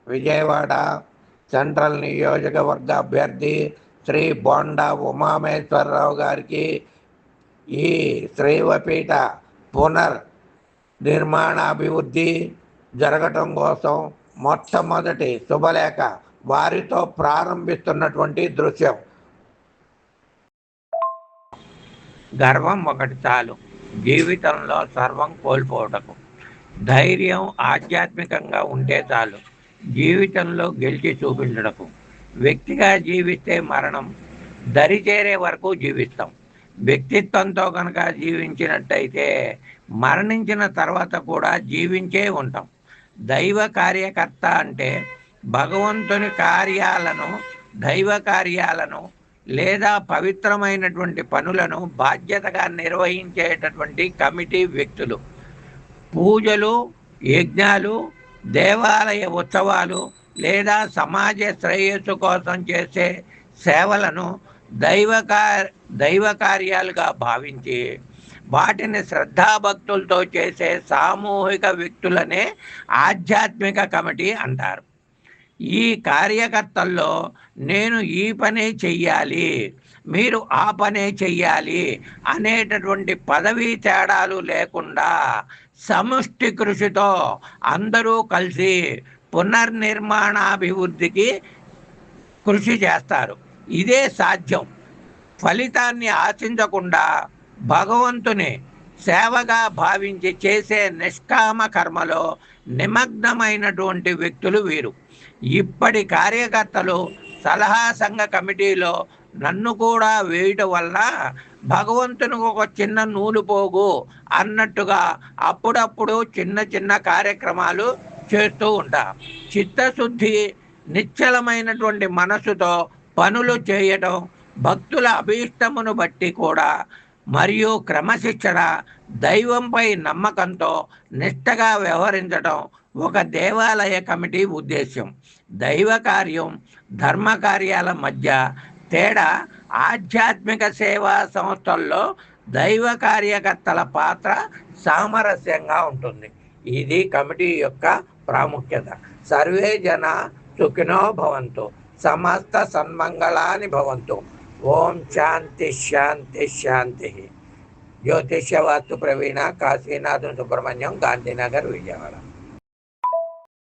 Vijayawada central నియోజకవర్గ అభ్యర్థి శ్రీ బోండా ఉమామేశ్వరరావు గారికి ఈ శ్రీవపీఠ పునర్నిర్మాణాభివృద్ధి జరగటం కోసం మొట్టమొదటి శుభలేఖ వారితో ప్రారంభిస్తున్నటువంటి దృశ్యం. గర్వం ఒకటి చాలు జీవితంలో సర్వం కోల్పోవటకు. ధైర్యం ఆధ్యాత్మికంగా ఉంటే చాలు జీవితంలో గెలిచి చూపించడకు. వ్యక్తిగా జీవిస్తే మరణం, దరి చేరే వరకు జీవిస్తాం. వ్యక్తిత్వంతో కనుక జీవించినట్టయితే మరణించిన తర్వాత కూడా జీవించే ఉంటాం. దైవ కార్యకర్త అంటే భగవంతుని కార్యాలను, దైవ కార్యాలను లేదా పవిత్రమైనటువంటి పనులను బాధ్యతగా నిర్వహించేటటువంటి కమిటీ వ్యక్తులు. పూజలు, యజ్ఞాలు, దేవాలయ ఉత్సవాలు లేదా సమాజ శ్రేయస్సు కోసం చేసే సేవలను దైవ కార్యాలుగా భావించి వాటిని శ్రద్ధాభక్తులతో చేసే సామూహిక వ్యక్తులనే ఆధ్యాత్మిక కమిటీ అంటారు. ఈ కార్యకర్తల్లో నేను ఈ పనే చెయ్యాలి, మీరు ఆ పనే చెయ్యాలి అనేటటువంటి పదవీ తేడాలు లేకుండా సముష్టి కృషితో అందరూ కలిసి పునర్నిర్మాణాభివృద్ధికి కృషి చేస్తారు. ఇదే సాధ్యం. ఫలితాన్ని ఆశించకుండా భగవంతుని సేవగా భావించి చేసే నిష్కామ కర్మలో నిమగ్నమైనటువంటి వ్యక్తులు వీరు. ఇప్పటి కార్యకర్తలు సలహా సంఘ కమిటీలో నన్ను కూడా వేయటం వల్ల భగవంతునికి ఒక చిన్న నూలు పోగు అన్నట్టుగా అప్పుడప్పుడు చిన్న చిన్న కార్యక్రమాలు చేస్తూ ఉంటా. చిత్తశుద్ధి, నిశ్చలమైనటువంటి మనసుతో పనులు చేయటం, భక్తుల అభీష్టమును బట్టి కూడా మరియు క్రమశిక్షణ, దైవంపై నమ్మకంతో నిష్టగా వ్యవహరించడం ఒక దేవాలయ కమిటీ ఉద్దేశ్యం. దైవ కార్యం, ధర్మ కార్యాల మధ్య తేడా ఆధ్యాత్మిక సేవా సంస్థల్లో దైవ కార్యకర్తల పాత్ర సామరస్యంగా ఉంటుంది. ఇది కమిటీ యొక్క ప్రాముఖ్యత. సర్వే జన సుఖినో భవంతు, సమస్త సన్మంగళాని భవంతు. ఓం శాంతి శాంతి శాంతి. జ్యోతిష్యవాస్తు ప్రవీణ, కాశీనాథన్ సుబ్రహ్మణ్యం, గాంధీనగర్, విజయవాడ.